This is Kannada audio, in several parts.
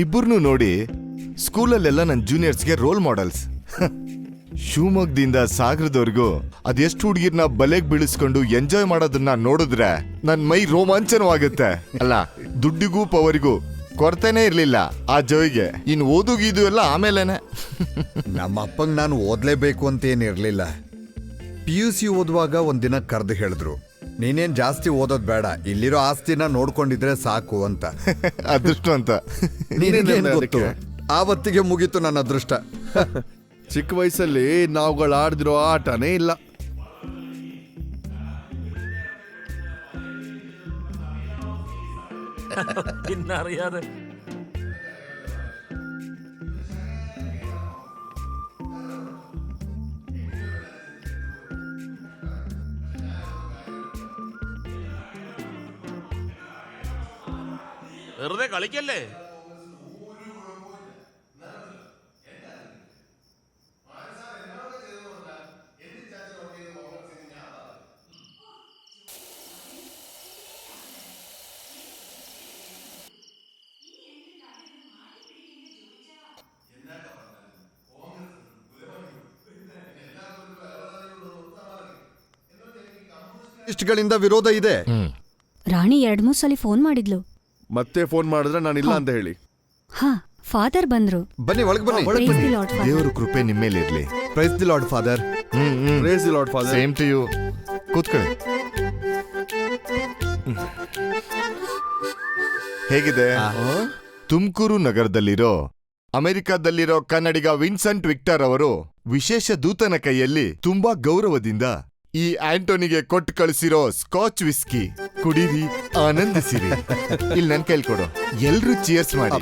ಇಬ್ಬರನ್ನೂ ನೋಡಿ ಸ್ಕೂಲಲ್ಲೆಲ್ಲ ನನ್ನ ಜೂನಿಯರ್ಸ್ಗೆ ರೋಲ್ ಮಾಡೆಲ್ಸ್. ಶಿವಮೊಗ್ಗದಿಂದ ಸಾಗರದವರೆಗೂ ಅದೆಷ್ಟು ಹುಡುಗಿರ್ನ ಬಲೆಗ್ ಬೀಳಿಸ್ಕೊಂಡು ಎಂಜಾಯ್ ಮಾಡೋದನ್ನ ನೋಡಿದ್ರೆ ನನ್ ಮೈ ರೋಮಾಂಚನವಾಗುತ್ತೆ. ಅಲ್ಲ, ದುಡ್ಡಿಗೂ ಪವರಿಗೂ ಕೊರತೆನೇ ಇರ್ಲಿಲ್ಲ ಆ ಜೋಯಿಗೆ. ಇನ್ ಓದುಗೀದು ಎಲ್ಲ ಆಮೇಲೆನೆ. ನಮ್ಮ ಅಪ್ಪಂಗ್ ನಾನು ಓದ್ಲೇಬೇಕು ಅಂತೇನಿರ್ಲಿಲ್ಲ. PUC ಓದುವಾಗ ಒಂದಿನ ಕರೆದು ಹೇಳಿದ್ರು, ನೀನೇನ್ ಜಾಸ್ತಿ ಓದೋದ್ ಬೇಡ, ಇಲ್ಲಿರೋ ಆಸ್ತಿನ ನೋಡ್ಕೊಂಡಿದ್ರೆ ಸಾಕು ಅಂತ. ಅದೃಷ್ಟ ಅಂತ. ನೀನೇನ್ ಗೊತ್ತು, ಆವತ್ತಿಗೆ ಮುಗೀತು ನನ್ನ ಅದೃಷ್ಟ. ಚಿಕ್ಕ ವಯಸ್ಸಲ್ಲಿ ನಾವುಗಳು ಆಡ್ದಿರೋ ಆಟನೇ ಇಲ್ಲ. പിന്നറിയാതെ വെറുതെ കളിക്കല്ലേ. ಇಷ್ಟಗಳಿಂದ ವಿರೋಧ ಇದೆ. ರಾಣಿ 2-3 ಸಲ ಫೋನ್ ಮಾಡಿದ್ಲು. ಮತ್ತೆ ಫೋನ್ ಮಾಡಿದ್ರೆ ನಾನು ಇಲ್ಲ ಅಂತ ಹೇಳಿ. ಹಾ, ಫಾದರ್ ಬಂದ್ರು. ಬನ್ನಿ, ಒಳಗೆ ಬನ್ನಿ. Praise the Lord, Father. ದೇವರ ಕೃಪೆ ನಿಮ್ಮೇಲಿರ್ಲಿ. Praise the Lord Father. Praise the Lord, Father. Same to you. ಕೂತ್ಕೊಳ್ಳಿ. ಹೇಗಿದೆ? ತುಮಕೂರು ನಗರದಲ್ಲಿರೋ ಅಮೆರಿಕಾದಲ್ಲಿರೋ ಕನ್ನಡಿಗ ವಿನ್ಸೆಂಟ್ ವಿಕ್ಟರ್ ಅವರು ವಿಶೇಷ ದೂತನ ಕೈಯಲ್ಲಿ ತುಂಬಾ ಗೌರವದಿಂದ ಈ ಆಂಟೋನಿಗೆ ಕೊಟ್ಟು ಕಳಿಸಿರೋ ಸ್ಕಾಚ್ ವಿಸ್ಕಿ ಕುಡೀರಿ, ಆನಂದಿಸಿರಿ. ಇಲ್ಲಿ ನನ್ ಕೈಲಿ ಕೊಡು. ಎಲ್ರೂ ಚಿಯರ್ಸ್ ಮಾಡಿ.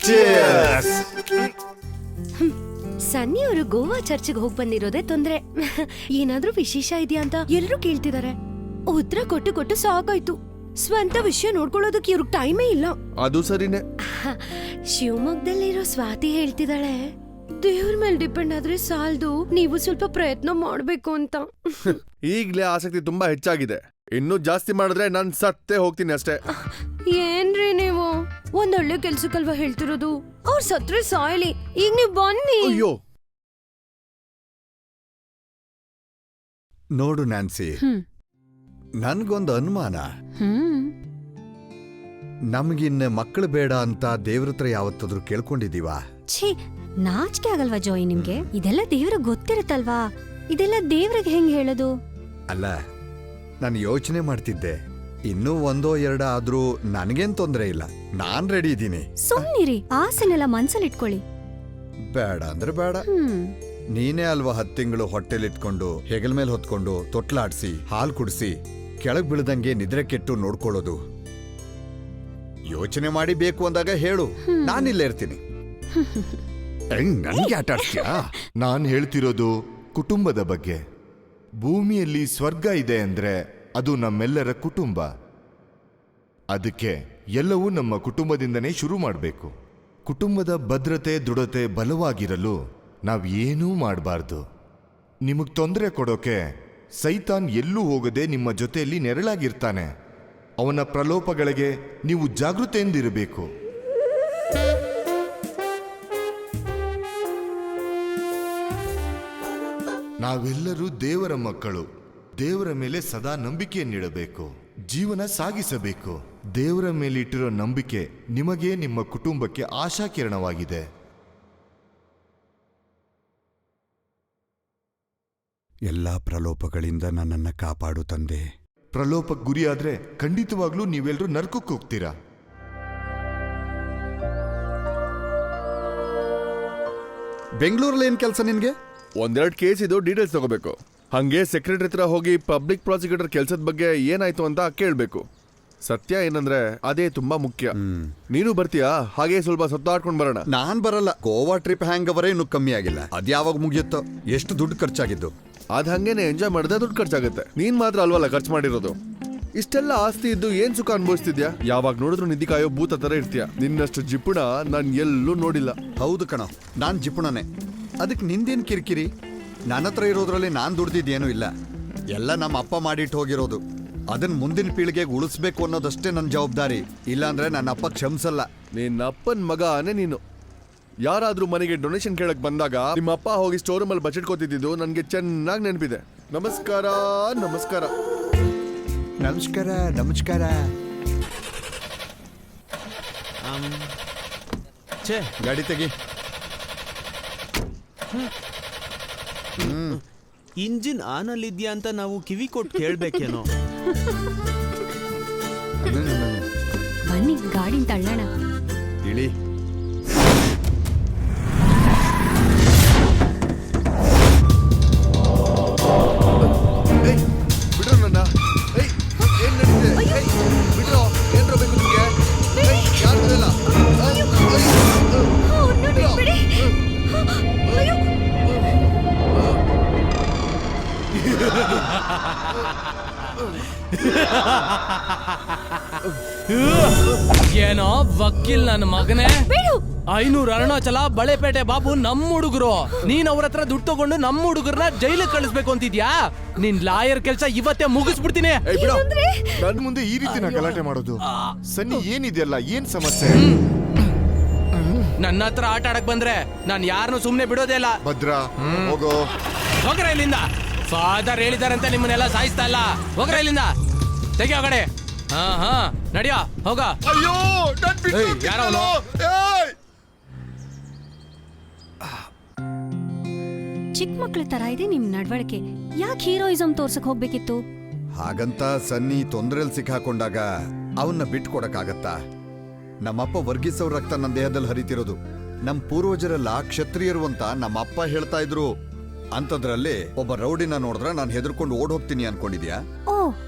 ಚಿಯರ್ಸ್. ಸನ್ನಿ ಅವರು ಗೋವಾ ಚರ್ಚ್ಗೆ ಹೋಗಿ ಬಂದಿರೋದೇ ತೊಂದ್ರೆ. ಏನಾದ್ರೂ ವಿಶೇಷ ಇದೆಯಾ ಅಂತ ಎಲ್ರೂ ಕೇಳ್ತಿದಾರೆ. ಉತ್ತರ ಕೊಟ್ಟು ಕೊಟ್ಟು ಸಾಕಾಯ್ತು. ಸ್ವಂತ ವಿಷಯ ನೋಡ್ಕೊಳ್ಳೋದಕ್ಕೆ ಇವ್ರಿಗೆ ಟೈಮೇ ಇಲ್ಲ. ಅದು ಸರಿನೇ. ಶಿವಮೊಗ್ಗದಲ್ಲಿರೋ ಸ್ವಾತಿ ಹೇಳ್ತಿದ್ದಾಳೆ, ದೇವ್ರ ಮೇಲೆ ಡಿಪೆಂಡ್ ಆದ್ರೆ ಸಾಲ್ದು, ನೀವು ಸ್ವಲ್ಪ ಪ್ರಯತ್ನ ಮಾಡ್ಬೇಕು ಅಂತ. ಈಗ್ಲೇ ಆಸಕ್ತಿ ತುಂಬಾ ಹೆಚ್ಚಾಗಿದೆ. ಇನ್ನೂ ಜಾಸ್ತಿ ಮಾಡಿದ್ರೆ ನಾನ್ ಸತ್ತೇ ಹೋಗ್ತೀನಿ ಅಷ್ಟೇ. ಏನ್ರಿ ನೀವು ಒಂದೊಳ್ಳೆ ಕೆಲ್ಸಕ್ಕಲ್ವಾ ಹೇಳ್ತಿರೋದು? ಅವ್ರ ಸತ್ರೆ ಸಾಯ್ಲಿ, ಈಗ ನೀವು ಬನ್ನಿ. ಅಯ್ಯೋ, ನೋಡು ನ್ಯಾನ್ಸಿ, ನನ್ಗೊಂದು ಅನುಮಾನ. ನಮ್ಗಿನ್ನ ಮಕ್ಕಳು ಬೇಡ ಅಂತ ದೇವ್ರತ್ರ ಯಾವತ್ತಾದ್ರೂ ಕೇಳ್ಕೊಂಡಿದೀವಾ? ಛೀ, ನಾಚಿಕೆ ಆಗಲ್ವಾ ಜೋಯಿ ನಿಮ್ಗೆ? ಇದೆಲ್ಲ ದೇವ್ರಿಗೆ ಗೊತ್ತಿರುತ್ತಲ್ವಾ? ಇದೆಲ್ಲ ದೇವ್ರಿಗೆ ಹೆಂಗ್ ಹೇಳೋದು? ಅಲ್ಲ, ನಾನು ಯೋಚನೆ ಮಾಡ್ತಿದ್ದೆ, ಇನ್ನೂ 1-2 ಆದ್ರೂ ನನಗೇನ್ ತೊಂದ್ರೆ ಇಲ್ಲ, ನಾನ್ ರೆಡಿ ಇದ್ದೀನಿ. ಸುಮ್ನಿರಿ, ಆಸೆನೆಲ್ಲ ಮನ್ಸಲ್ಲಿಟ್ಕೊಳ್ಳಿ. ಬೇಡ ಅಂದ್ರೆ ಬೇಡ. ನೀನೇ ಅಲ್ವಾ 10 ತಿಂಗಳು ಹೊಟ್ಟೆಲಿಟ್ಕೊಂಡು ಹೆಗಲ್ ಮೇಲೆ ಹೊತ್ಕೊಂಡು ತೊಟ್ಲಾಡ್ಸಿ ಹಾಲು ಕುಡಿಸಿ ಕೆಳಗ್ ಬೀಳ್ದಂಗೆ ನಿದ್ರೆ ಕೆಟ್ಟು ನೋಡ್ಕೊಳ್ಳೋದು. ಯೋಚನೆ ಮಾಡಿ ಬೇಕು ಅಂದಾಗ ಹೇಳು, ನಾನಿಲ್ಲೇ ಇರ್ತೀನಿ. ನನ್ಗೆ ಆಟ ಆಡ್ತೀಯಾ? ನಾನ್ ಹೇಳ್ತಿರೋದು ಕುಟುಂಬದ ಬಗ್ಗೆ. ಭೂಮಿಯಲ್ಲಿ ಸ್ವರ್ಗ ಇದೆ ಅಂದ್ರೆ ಅದು ನಮ್ಮೆಲ್ಲರ ಕುಟುಂಬ. ಅದಕ್ಕೆ ಎಲ್ಲವೂ ನಮ್ಮ ಕುಟುಂಬದಿಂದನೇ ಶುರು ಮಾಡಬೇಕು. ಕುಟುಂಬದ ಭದ್ರತೆ ದೃಢತೆ ಬಲವಾಗಿರಲು ನಾವ್ ಏನೂ ಮಾಡಬಾರ್ದು. ನಿಮಗ್ ತೊಂದರೆ ಕೊಡೋಕೆ ಸೈತಾನ್ ಎಲ್ಲೂ ಹೋಗದೆ ನಿಮ್ಮ ಜೊತೆಯಲ್ಲಿ ನೆರಳಾಗಿರ್ತಾನೆ. ಅವನ ಪ್ರಲೋಪಗಳಿಗೆ ನೀವು ಜಾಗೃತೆಯಿಂದಿರಬೇಕು. ನಾವೆಲ್ಲರೂ ದೇವರ ಮಕ್ಕಳು. ದೇವರ ಮೇಲೆ ಸದಾ ನಂಬಿಕೆಯನ್ನಿಡಬೇಕು, ಜೀವನ ಸಾಗಿಸಬೇಕು. ದೇವರ ಮೇಲಿಟ್ಟಿರೋ ನಂಬಿಕೆ ನಿಮಗೆ, ನಿಮ್ಮ ಕುಟುಂಬಕ್ಕೆ ಆಶಾಕಿರಣವಾಗಿದೆ. ಎಲ್ಲಾ ಪ್ರಲೋಪಗಳಿಂದ ನನ್ನನ್ನ ಕಾಪಾಡು ತಂದೆ. ಪ್ರಲೋಪಕ್ಕೆ ಗುರಿಯಾದ್ರೆ ಖಂಡಿತವಾಗ್ಲೂ ನೀವೆಲ್ಲರೂ ನರ್ಕಕ್ಕೆ ಹೋಗ್ತೀರಾ. ಬೆಂಗಳೂರಲ್ಲಿ ಏನ್ ಕೆಲಸ ನಿನ್ಗೆ? 1-2 ಕೇಸ್ ಇದು ಡೀಟೇಲ್ಸ್ ತಗೋಬೇಕು. ಹಂಗೆ ಸೆಕ್ರೆಟರಿ ಹತ್ರ ಹೋಗಿ ಪಬ್ಲಿಕ್ ಪ್ರಾಸಿಕ್ಯೂಟರ್ ಕೆಲ್ಸದ ಬಗ್ಗೆ ಏನಾಯ್ತು ಅಂತ ಕೇಳ್ಬೇಕು. ಸತ್ಯ ಏನಂದ್ರೆ ಅದೇ ತುಂಬಾ ಮುಖ್ಯ. ನೀನು ಬರ್ತೀಯಾ? ಹಾಗೆ ಸ್ವಲ್ಪ ಸುತ್ತಾಡ್ಕೊಂಡ್ ಬರೋಣ. ನಾನ್ ಬರಲ್ಲ. ಗೋವಾ ಟ್ರಿಪ್ ಹ್ಯಾಂಗ್ ಅವರೇ ಇನ್ನೂ ಕಮ್ಮಿ ಆಗಿಲ್ಲ. ಅದ್ಯಾವಾಗ ಮುಗಿಯುತ್ತೋ? ಎಷ್ಟು ದುಡ್ಡು ಖರ್ಚಾಗಿದ್ದು? ಅದ್ ಹಂಗೇನೆ ಎಂಜಾಯ್ ಮಾಡಿದ್ರೆ ದುಡ್ಡು ಖರ್ಚಾಗುತ್ತೆ. ನೀನ್ ಮಾತ್ರ ಅಲ್ವಲ್ಲ ಖರ್ಚು ಮಾಡಿರೋದು. ಇಷ್ಟೆಲ್ಲ ಆಸ್ತಿ ಇದ್ದು ಏನ್ ಸುಖ ಅನುಭವಿಸ್ತಿದ್ಯಾ? ಯಾವಾಗ ನೋಡಿದ್ರು ನಿಧಿ ಕಾಯೋ ಭೂತ ತರ ಇರ್ತೀಯ. ನಿನ್ನಷ್ಟು ಜಿಪುಣ ನಾನ್ ಎಲ್ಲೂ ನೋಡಿಲ್ಲ. ಹೌದು ಕಣ, ನಾನ್ ಜಿಪುಣನೆ. ಅದಕ್ಕೆ ನಿಂದೇನ್ ಕಿರಿಕಿರಿ? ನನ್ನ ಹತ್ರ ಇರೋದ್ರಲ್ಲಿ ನಾನ್ ದುಡ್ದಿದ್ದೇನೂ ಇಲ್ಲ. ಎಲ್ಲ ನಮ್ಮ ಅಪ್ಪ ಮಾಡಿಟ್ಟು ಹೋಗಿರೋದು. ಅದನ್ನ ಮುಂದಿನ ಪೀಳಿಗೆಗೆ ಉಳಿಸ್ಬೇಕು ಅನ್ನೋದಷ್ಟೇ ನನ್ನ ಜವಾಬ್ದಾರಿ. ಇಲ್ಲಾಂದ್ರೆ ನನ್ನ ಅಪ್ಪ ಕ್ಷಮಿಸಲ್ಲ. ನಿನ್ನ ಅಪ್ಪನ್ ಮಗನೇ ನೀನು. ಯಾರಾದ್ರೂ ಮನೆಗೆ ಡೊನೇಷನ್ ಕೇಳಕ್ ಬಂದಾಗ ನಿಮ್ಮ ಅಪ್ಪ ಹೋಗಿ ಸ್ಟೋರ್ ರೂಮಲ್ಲಿ ಬಜೆಟ್ ಕೊತ್ತಿದ್ದು ನನಗೆ ಚೆನ್ನಾಗಿ ನೆನಪಿದೆ. ನಮಸ್ಕಾರ ನಮಸ್ಕಾರ. ನಮಸ್ಕಾರ ನಮಸ್ಕಾರ. ಛೇ, ಗಾಡಿ ತೆಗಿ. ಇಂಜಿನ್ ಆನ್ ಅಲ್ಲಿ ಇದ್ಯಾ ಅಂತ ನಾವು ಕಿವಿ ಕೊಟ್ಟು ಕೇಳ್ಬೇಕೇನೋ. ಬನ್ನಿ ಗಾಡಿನ ತಳ್ಳೋಣ. ಇಳಿ. ಬಿಡ್ರೋ ನನ್ನ. ಏನ್ ನಡೀತಿದೆ? ಬಿಡ್ರೋ. ಏನ್ರೋ ಬೇಕು ನಿಮ್ಗೆ? ಯಾರು ಇಲ್ಲ. ಏನೋ ವಕೀಲ್ ನನ್ನ ಮಗನೇ. 500 ಅರುಣಾಚಲ ಬಳೆಪೇಟೆ ಬಾಬು ನಮ್ಮ ಹುಡುಗರು. ನೀನ್ ಅವ್ರ ಹತ್ರ ದುಡ್ಡು ತಗೊಂಡು ನಮ್ಮ ಹುಡುಗರನ್ನ ಜೈಲಿಗೆ ಕಳಿಸ್ಬೇಕು ಅಂತಿದ್ಯಾ? ನಿನ್ ಲಾಯರ್ ಕೆಲ್ಸ ಇವತ್ತೇ ಮುಗಿಸ್ಬಿಡ್ತೀನಿ. ನನ್ ಮುಂದೆ ಈ ರೀತಿ ನಾ ಗಲಾಟೆ ಮಾಡೋದು? ಸನ್ನಿ ಏನಿದೆಯಲ್ಲ, ಏನ್ ಸಮಸ್ಯೆ? ನನ್ನ ಹತ್ರ ಆಟ ಆಡಕ್ ಬಂದ್ರೆ ನಾನ್ ಯಾರನ್ನು ಸುಮ್ನೆ ಬಿಡೋದೇ ಇಲ್ಲ. ಭದ್ರಾ ಹೋಗೋ. ಹೋಗ್ರ ಇಲ್ಲಿಂದ. ಫಾದರ್ ಹೇಳಿದಾರಂತೆ ನಿಮ್ಮನ್ನೆಲ್ಲ ಸಾಯಿಸ್ತಾ ಇಲ್ಲ. ಹೋಗ್ರ ಇಲ್ಲಿಂದ. ತೆಗಿ ಆ ಕಡೆ. ಹಾ ನಡಿಯೋ ಹೋಗ. ಅಯ್ಯೋ ಯಾರವನು? ಚಿಕ್ಕ ಮಕ್ಳ ತರ ಇದೆ ನಿಮ್ ನಡವಳಿಕೆ. ಯಾಕೆ ಹೀರೋಯಿಸಂ ತೋರ್ಸಕ್ ಹೋಗ್ಬೇಕಿತ್ತು? ಹಾಗಂತ ಸನ್ನಿ ತೊಂದ್ರೆಲ್ ಸಿಕ್ಕಾಕೊಂಡಾಗ ಅವನ್ನ ಬಿಟ್ಕೊಡಕ್ಕಾಗತ್ತಾ? ನಮ್ಮಪ್ಪ ವರ್ಗೀಸ್ ಅವ್ರ ರಕ್ತ ನನ್ನ ದೇಹದಲ್ಲಿ ಹರಿತಿರೋದು. ನಮ್ ಪೂರ್ವಜರೆಲ್ಲ ಕ್ಷತ್ರಿಯರು ಅಂತ ನಮ್ಮಪ್ಪ ಹೇಳ್ತಾ ಇದ್ರು. ಅಂತದ್ರಲ್ಲಿ ಒಬ್ಬ ರೌಡಿನ ನೋಡಿದ್ರೆ ನಾನು ಹೆದರ್ಕೊಂಡು ಓಡ್ ಹೋಗ್ತೀನಿ ಅನ್ಕೊಂಡಿದ್ಯಾ? ಓ,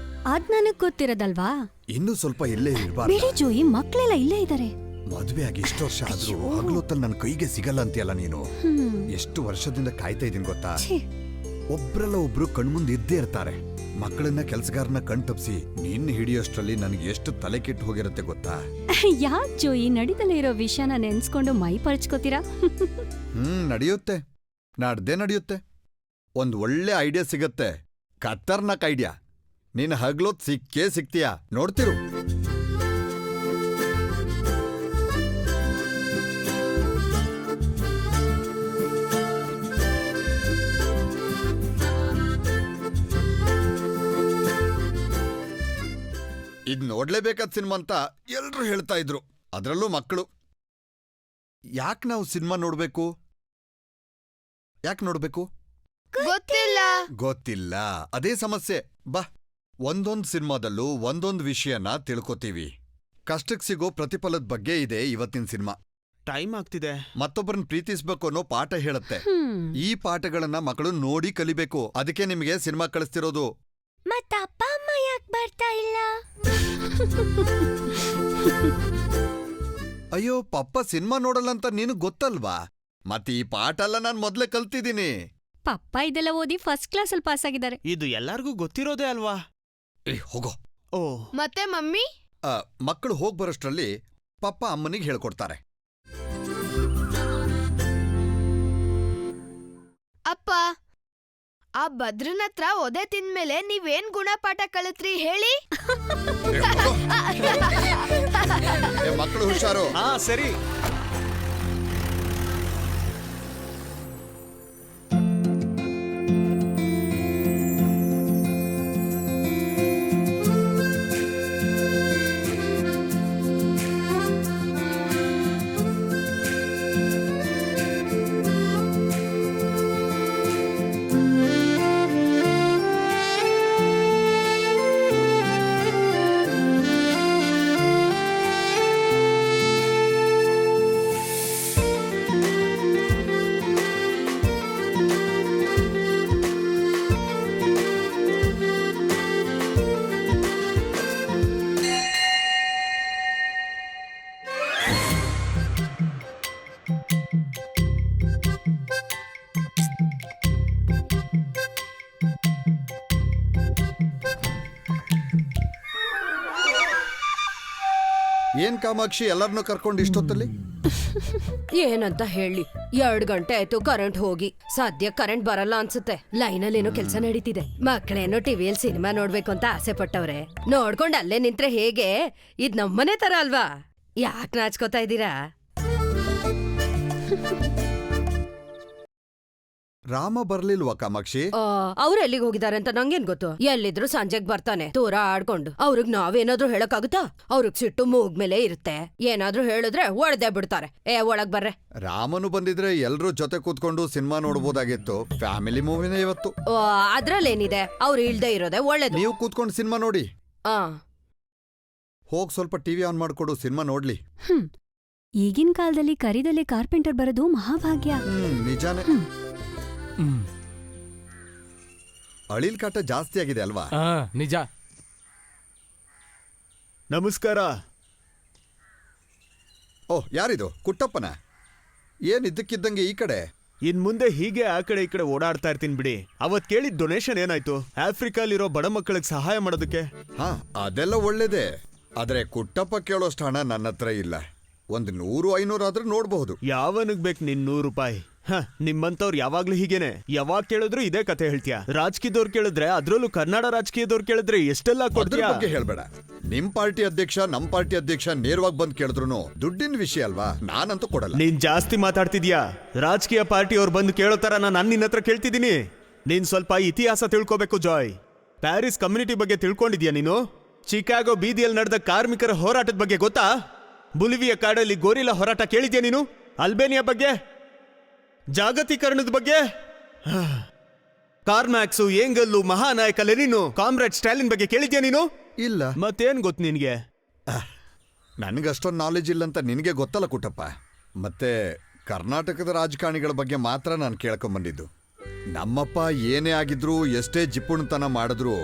ಅದ್ ನನಗ್ ಗೊತ್ತಿರೋದಲ್ವಾ? ಇನ್ನೂ ಸ್ವಲ್ಪ ಇಲ್ಲೇ ಇರ್ಬಾರ್ದು. ಬಿಡಿ ಜೋಯಿ, ಮಕ್ಳೆಲ್ಲ ಇಲ್ಲೇ ಇದಾರೆ. ಮದ್ವೆ ಆಗಿ ಇಷ್ಟು ವರ್ಷ ಆದ್ರೂ ಹಗಲೊತ್ತಲ್ಲಿ ನನ್ನ ಕೈಗೆ ಸಿಗಲ್ಲ ಅಂತೀಯಲ್ಲ ನೀನು. ಎಷ್ಟು ವರ್ಷದಿಂದ ಕಾಯ್ತಾ ಇದೀನಿ ಗೊತ್ತಾ? ಒಬ್ರಲ್ಲ ಒಬ್ರು ಕಣ್ಮುಂದ್ ಇದ್ದೇ ಇರ್ತಾರೆ. ಮಕ್ಕಳನ್ನ ಕೆಲ್ಸಗಾರನ ಕಣ್ ತಪ್ಸಿ ನಿನ್ನ ಹಿಡಿಯೋಷ್ಟ್ರಲ್ಲಿ ನನಗೆ ಎಷ್ಟು ತಲೆ ಕೆಟ್ಟು ಹೋಗಿರುತ್ತೆ ಗೊತ್ತಾ? ಯಾಕ್ ಜೋಯಿ, ನಡೀತಲೇ ಇರೋ ವಿಷಯನ ನೆನ್ಸ್ಕೊಂಡು ಮೈ ಪರ್ಚ್ಕೋತೀರಾ? ನಡೆಯುತ್ತೆ, ನಾಡ್ದೇ ನಡೆಯುತ್ತೆ. ಒಂದ್ ಒಳ್ಳೆ ಐಡಿಯಾ ಸಿಗತ್ತೆ, ಖತರ್ನಾಕ್ ಐಡಿಯಾ. ನೀನ್ ಹಗ್ಲೊತ್ ಸಿಕ್ಕೇ ಸಿಕ್ತೀಯಾ, ನೋಡ್ತಿರು. ಇದ್ ನೋಡ್ಲೇಬೇಕಾದ ಸಿನಿಮಾ ಅಂತ ಎಲ್ರೂ ಹೇಳ್ತಾ ಇದ್ರು, ಅದ್ರಲ್ಲೂ ಮಕ್ಕಳು. ಯಾಕೆ ನಾವು ಸಿನಿಮಾ ನೋಡ್ಬೇಕು? ಯಾಕೆ ನೋಡ್ಬೇಕು? ಗೊತ್ತಿಲ್ಲ, ಅದೇ ಸಮಸ್ಯೆ. ಬಾ, ಒಂದೊಂದ್ ಸಿನಿಮಾದಲ್ಲೂ ಒಂದೊಂದ್ ವಿಷಯನ ತಿಳ್ಕೊತೀವಿ. ಕಷ್ಟಕ್ ಸಿಗೋ ಪ್ರತಿಫಲದ ಬಗ್ಗೆ ಇದೆ ಇವತ್ತಿನ ಸಿನಿಮಾ. ಟೈಮ್ ಆಗ್ತಿದೆ. ಮತ್ತೊಬ್ಬರನ್ನ ಪ್ರೀತಿಸ್ಬೇಕು ಅನ್ನೋ ಪಾಠ ಹೇಳುತ್ತೆ. ಈ ಪಾಠಗಳನ್ನ ಮಕ್ಕಳು ನೋಡಿ ಕಲಿಬೇಕು. ಅದಕ್ಕೆ ನಿಮಗೆ ಸಿನಿಮಾ ಕಳಿಸ್ತಿರೋದು. ಮತ್ತ ಅಪ್ಪ ಅಮ್ಮ ಯಾಕೆ ಬರ್ತಾ ಇಲ್ಲ? ಅಯ್ಯೋ ಪಪ್ಪ ಸಿನಿಮಾ ನೋಡಲ್ಲ ಅಂತ ನೀನು ಗೊತ್ತಲ್ವಾ? ಮತ್ತೆ ಈ ಪಾಠ ಎಲ್ಲ ನಾನ್ ಮೊದ್ಲೇ ಕಲ್ತಿದ್ದೀನಿ. ಪಪ್ಪ ಇದೆಲ್ಲ ಓದಿ ಫಸ್ಟ್ ಕ್ಲಾಸ್ ಅಲ್ಲಿ ಪಾಸ್ ಆಗಿದ್ದಾರೆ. ಇದು ಎಲ್ಲಾರ್ಗೂ ಗೊತ್ತಿರೋದೇ ಅಲ್ವಾ? ಹೋಗೋ. ಓ, ಮತ್ತೆ ಮಮ್ಮಿ? ಮಕ್ಕಳು ಹೋಗ್ ಬರೋಷ್ಟ್ರಲ್ಲಿ ಪಪ್ಪ ಅಮ್ಮನಿಗೆ ಹೇಳ್ಕೊಡ್ತಾರೆ. ಅಪ್ಪ, ಆ ಭದ್ರನ ಹತ್ರ ಒದೆ ತಿಂದ್ಮೇಲೆ ನೀವೇನ್ ಗುಣಪಾಠ ಕಲಿತ್ರಿ ಹೇಳಿ? ಮಕ್ಕಳು ಹುಷಾರು. ಹಾ ಸರಿ. ಏನ್ ಕಾಮಾಕ್ಷಿ ಎಲ್ಲರನ್ನೂ ಕರ್ಕೊಂಡು ಇಷ್ಟೊತ್ತಲ್ಲಿ? ಏನಂತ ಹೇಳಿ, 2 ಗಂಟೆ ಆಯ್ತು ಕರೆಂಟ್ ಹೋಗಿ. ಸದ್ಯ ಕರೆಂಟ್ ಬರಲ್ಲ ಅನ್ಸುತ್ತೆ. ಲೈನಲ್ಲಿ ಏನೋ ಕೆಲ್ಸ ನಡೀತಿದೆ. ಮಕ್ಕಳೇನೋ ಟಿವಿಯಲ್ಲಿ ಸಿನಿಮಾ ನೋಡ್ಬೇಕು ಅಂತ ಆಸೆ ಪಟ್ಟವ್ರೆ. ನೋಡ್ಕೊಂಡ್ ಅಲ್ಲೇ ನಿಂತ್ರೆ ಹೇಗೆ? ಇದ್ ನಮ್ಮನೆ ತರ ಅಲ್ವಾ? ಯಾಕೆ ನಾಚ್ಕೋತಾ ಇದ್ದೀರಾ? ರಾಮ ಬರ್ಲಿಲ್ವಾ ಕಾಮಾಕ್ಷಿ? ಅವ್ರು ಎಲ್ಲಿಗೆ ಹೋಗಿದ್ದಾರೆ ಅಂತ ನಂಗೇನ್ ಗೊತ್ತು. ಎಲ್ಲಿದ್ರು ಸಂಜೆಗ್ ಬರ್ತಾನೆ ದೂರ ಆಡ್ಕೊಂಡು. ಅವ್ರಿಗ್ ನಾವೇನಾದ್ರೂ ಹೇಳಕ್ಕಾಗುತ್ತಾ? ಅವ್ರಿಗ್ ಸಿಟ್ಟು ಮೂಗ್ಮೇಲೆ ಇರುತ್ತೆ. ಏನಾದ್ರೂ ಹೇಳಿದ್ರೆ ಒಳ್ದೇ ಬಿಡ್ತಾರೆ. ಒಳಗ್ ಬರ್ರೆ. ರಾಮನು ಬಂದಿದ್ರೆ ಎಲ್ರೂ ಜೊತೆ ಕೂತ್ಕೊಂಡು ಸಿನಿಮಾ ನೋಡ್ಬೋದಾಗಿತ್ತು. ಫ್ಯಾಮಿಲಿ ಮೂವಿನೇ ಇವತ್ತು. ಅದ್ರಲ್ಲೇನಿದೆ, ಅವ್ರು ಇಳ್ದೇ ಇರೋದೆ ಒಳ್ಳೇದು. ನೀವು ಕೂತ್ಕೊಂಡು ಸಿನಿಮಾ ನೋಡಿ. ಆ ಹೋಗ್ ಸ್ವಲ್ಪ ಟಿವಿ ಆನ್ ಮಾಡ್ಕೊಡು, ಸಿನಿಮಾ ನೋಡ್ಲಿ. ಈಗಿನ ಕಾಲದಲ್ಲಿ ಕರಿದಲ್ಲಿ ಕಾರ್ಪೆಂಟರ್ ಬರೋದು ಮಹಾಭಾಗ್ಯ. ನಿಜಾನೇ. ಅಳಿಲ್ ಕಾಟ ಜಾಸ್ತಿ ಆಗಿದೆ ಅಲ್ವಾ? ನಿಜ. ನಮಸ್ಕಾರ. ಓಹ್, ಯಾರಿದು? ಕುಟ್ಟಪ್ಪನ? ಏನ್ ಇದ್ದಕ್ಕಿದ್ದಂಗೆ ಈ ಕಡೆ? ಇನ್ ಮುಂದೆ ಹೀಗೆ ಆ ಕಡೆ ಈ ಕಡೆ ಓಡಾಡ್ತಾ ಇರ್ತೀನಿ ಬಿಡಿ. ಅವತ್ ಕೇಳಿದ ಡೊನೇಷನ್ ಏನಾಯ್ತು? ಆಫ್ರಿಕಾಲಿರೋ ಬಡ ಮಕ್ಕಳಿಗೆ ಸಹಾಯ ಮಾಡೋದಕ್ಕೆ. ಹಾ, ಅದೆಲ್ಲ ಒಳ್ಳೇದೇ. ಆದ್ರೆ ಕುಟ್ಟಪ್ಪ ಕೇಳೋಷ್ಟು ಹಣ ನನ್ನ ಹತ್ರ ಇಲ್ಲ. 100-500 ಆದ್ರೂ ನೋಡ್ಬಹುದು. ಯಾವನಿಗ್ ಬೇಕು ನಿನ್ 100 ರೂಪಾಯಿ? ನಿಮ್ಮಂತವ್ರು ಯಾವಾಗ್ಲೂ ಹೀಗೇನೆ. ಯಾವಾಗ ಕೇಳಿದ್ರು ಇದೇ ಕತೆ ಹೇಳ್ತೀಯ. ರಾಜಕೀಯದವ್ರು ಕೇಳಿದ್ರೆ, ಅದ್ರಲ್ಲೂ ಕನ್ನಡ ರಾಜಕೀಯದವ್ರು ಕೇಳಿದ್ರೆ ಎಷ್ಟೆಲ್ಲ ಅದ್ರ ಕೊಡ್ತೀಯ. ಬಗ್ಗೆ ಹೇಳ್ಬೇಡ. ನಿಮ್ ಪಾರ್ಟಿ ಅಧ್ಯಕ್ಷ ನಮ್ ಪಾರ್ಟಿ ಅಧ್ಯಕ್ಷ ನೇರವಾಗಿ ಬಂದ್ ಕೇಳಿದ್ರು ದುಡ್ಡಿನ ವಿಷಯ ಅಲ್ವಾ, ನಾನಂತೂ ಕೊಡಲ್ಲ. ನೀನ್ ಜಾಸ್ತಿ ಮಾತಾಡ್ತಿದ್ಯಾ. ರಾಜಕೀಯ ಪಾರ್ಟಿಯವ್ರು ಬಂದು ಕೇಳೋ ತರ ನಾನು ನಿನ್ನ ಹತ್ರ ಕೇಳ್ತಿದ್ದೀನಿ. ನೀನ್ ಸ್ವಲ್ಪ ಇತಿಹಾಸ ತಿಳ್ಕೋಬೇಕು ಜಾಯ್. ಪ್ಯಾರಿಸ್ ಕಮ್ಯುನಿಟಿ ಬಗ್ಗೆ ತಿಳ್ಕೊಂಡಿದ್ಯಾ ನೀನು? ಚಿಕಾಗೋ ಬೀದಿಯಲ್ಲಿ ನಡೆದ ಕಾರ್ಮಿಕರ ಹೋರಾಟದ ಬಗ್ಗೆ ಗೊತ್ತಾ? ಬುಲಿವಿಯಾ ಕಾಡಲ್ಲಿ ಗೋರಿಲ್ಲಾ ಹೋರಾಟ ಕೇಳಿದ್ಯಾ ನೀನು? ಅಲ್ಬೇನಿಯಾ ಬಗ್ಗೆ, ಜಾಗತೀಕರಣದ ಬಗ್ಗೆ, ಕಾರ್ಮ್ಯಾಕ್ಸು, ಏಂಗಲ್ಲು, ಮಹಾನಾಯಕ ಲೆನಿನು, ಕಾಮ್ರೇಡ್ ಸ್ಟಾಲಿನ್ ಬಗ್ಗೆ ಕೇಳಿದ್ಯಾ ನೀನು? ಇಲ್ಲ. ಮತ್ತೇನ್ ಗೊತ್ತು ನಿನ್ಗೆ? ನನ್ಗಷ್ಟೊಂದು ನಾಲೆಜ್ ಇಲ್ಲ ಅಂತ ನಿನಗೆ ಗೊತ್ತಲ್ಲ ಕುಟ್ಟಪ್ಪ. ಮತ್ತೆ ಕರ್ನಾಟಕದ ರಾಜಕಾರಣಿಗಳ ಬಗ್ಗೆ ಮಾತ್ರ ನಾನು ಕೇಳ್ಕೊಂಬಂದಿದ್ದು. ನಮ್ಮಪ್ಪ ಏನೇ ಆಗಿದ್ರು, ಎಷ್ಟೇ ಜಿಪ್ಪುಣತನ ಮಾಡಿದ್ರು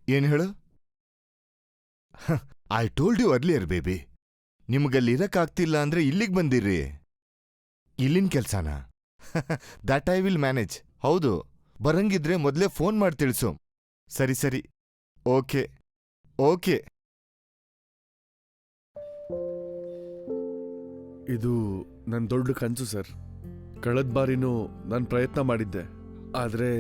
ಏನ್ ಹೇಳು? I told you earlier baby. ನಿಮ್ಗಲ್ಲಿ ಇರಕ್ಕಾಗ್ತಿಲ್ಲ ಅಂದ್ರೆ ಇಲ್ಲಿಗೆ ಬಂದಿರ್ರಿ. ಇಲ್ಲಿನ ಕೆಲ್ಸನ ದಟ್ ಐ ವಿಲ್ ಮ್ಯಾನೇಜ್. ಹೌದು, ಬರಂಗಿದ್ರೆ ಮೊದ್ಲೇ ಫೋನ್ ಮಾಡಿ ತಿಳಿಸು. ಸರಿ ಸರಿ, ಓಕೆ ಓಕೆ. ಇದು ನನ್ನ ದೊಡ್ಡ ಕನಸು ಸರ್. ಕಳೆದ ಬಾರಿನೂ ನಾನು ಪ್ರಯತ್ನ ಮಾಡಿದ್ದೆ, ಆದ್ರೆ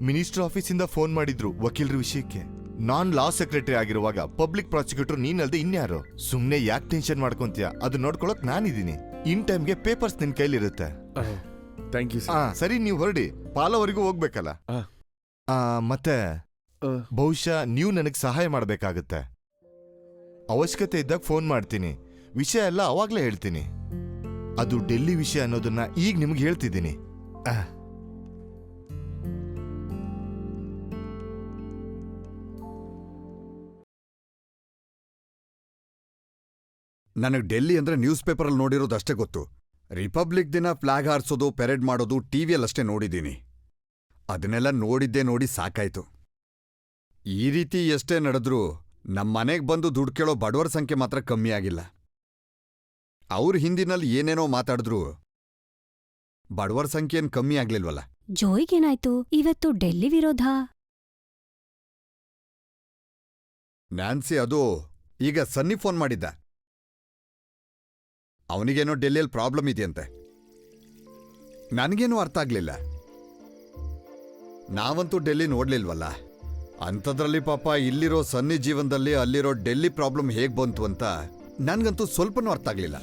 ಮಿನಿಸ್ಟರ್ ಆಫೀಸಿಂದ ಫೋನ್ ಮಾಡಿದ್ರು ವಕೀಲರ ವಿಷಯಕ್ಕೆ. ನಾನ್ ಲಾ ಸೆಕ್ರೆಟರಿ ಆಗಿರುವಾಗ ಪಬ್ಲಿಕ್ ಪ್ರಾಸಿಕ್ಯೂಟರ್ ನೀನಲ್ದೆ ಇನ್ಯಾರು? ಸುಮ್ನೆ ಯಾಕೆ ಟೆನ್ಷನ್ ಮಾಡ್ಕೊಂತೀಯ? ಅದು ನೋಡ್ಕೊಳಕ್ ನಾನಿದ್ದೀನಿ. ಇನ್ ಟೈಮ್ಗೆ ಪೇಪರ್ಸ್ ನಿನ್ ಕೈಲಿರುತ್ತೆ. Thank you sir. ಸರಿ, ನೀವು ಹೊರಡಿ, ಪಾಲವರೆಗೂ ಹೋಗ್ಬೇಕಲ್ಲ. ಮತ್ತೆ ಬಹುಶಃ ನೀವು ನನಗೆ ಸಹಾಯ ಮಾಡ್ಬೇಕಾಗತ್ತೆ. ಅವಶ್ಯಕತೆ ಇದ್ದಾಗ ಫೋನ್ ಮಾಡ್ತೀನಿ. ವಿಷಯ ಎಲ್ಲ ಅವಾಗ್ಲೇ ಹೇಳ್ತೀನಿ. ಅದು ಡೆಲ್ಲಿ ವಿಷಯ ಅನ್ನೋದನ್ನ ಈಗ ನಿಮ್ಗೆ ಹೇಳ್ತಿದ್ದೀನಿ. ನನಗೆ ಡೆಲ್ಲಿ ಅಂದ್ರೆ ನ್ಯೂಸ್ ಪೇಪರಲ್ಲಿ ನೋಡಿರೋದು ಅಷ್ಟೇ ಗೊತ್ತು. ರಿಪಬ್ಲಿಕ್ ದಿನ ಫ್ಲಾಗ್ ಹಾರಿಸೋದು, ಪೆರೇಡ್ ಮಾಡೋದು ಟಿವಿಯಲ್ಲಷ್ಟೇ ನೋಡಿದ್ದೀನಿ. ಅದನ್ನೆಲ್ಲ ನೋಡಿ ಸಾಕಾಯ್ತು. ಈ ರೀತಿ ಎಷ್ಟೇ ನಡೆದ್ರೂ ನಮ್ಮ ಮನೆಗೆ ಬಂದು ದುಡ್ಡು ಕೇಳೋ ಬಡವರ ಸಂಖ್ಯೆ ಮಾತ್ರ ಕಮ್ಮಿ ಆಗಿಲ್ಲ. ಅವ್ರ ಹಿಂದಿನಲ್ಲಿ ಏನೇನೋ ಮಾತಾಡಿದ್ರು ಬಡವರ ಸಂಖ್ಯೆ ಏನು ಕಮ್ಮಿ ಆಗ್ಲಿಲ್ವಲ್ಲ. ಜೋಯ್ಗೇನಾಯ್ತು ಇವತ್ತು ಡೆಲ್ಲಿ ವಿರೋಧ? ನ್ಯಾನ್ಸಿ, ಅದು ಈಗ ಸನ್ನಿ ಫೋನ್ ಮಾಡಿದ್ದ. ಅವನಿಗೇನೋ ಡೆಲ್ಲಿಯಲ್ಲಿ ಪ್ರಾಬ್ಲಮ್ ಇದೆಯಂತೆ. ನನಗೇನೂ ಅರ್ಥ ಆಗ್ಲಿಲ್ಲ. ನಾವಂತೂ ಡೆಲ್ಲಿ ನೋಡ್ಲಿಲ್ವಲ್ಲ. ಅಂಥದ್ರಲ್ಲಿ ಪಾಪ ಇಲ್ಲಿರೋ ಸನ್ನಿ ಜೀವನದಲ್ಲಿ ಅಲ್ಲಿರೋ ಡೆಲ್ಲಿ ಪ್ರಾಬ್ಲಮ್ ಹೇಗ್ ಬಂತು ಅಂತ ನನ್ಗಂತೂ ಸ್ವಲ್ಪನೂ ಅರ್ಥ ಆಗ್ಲಿಲ್ಲ.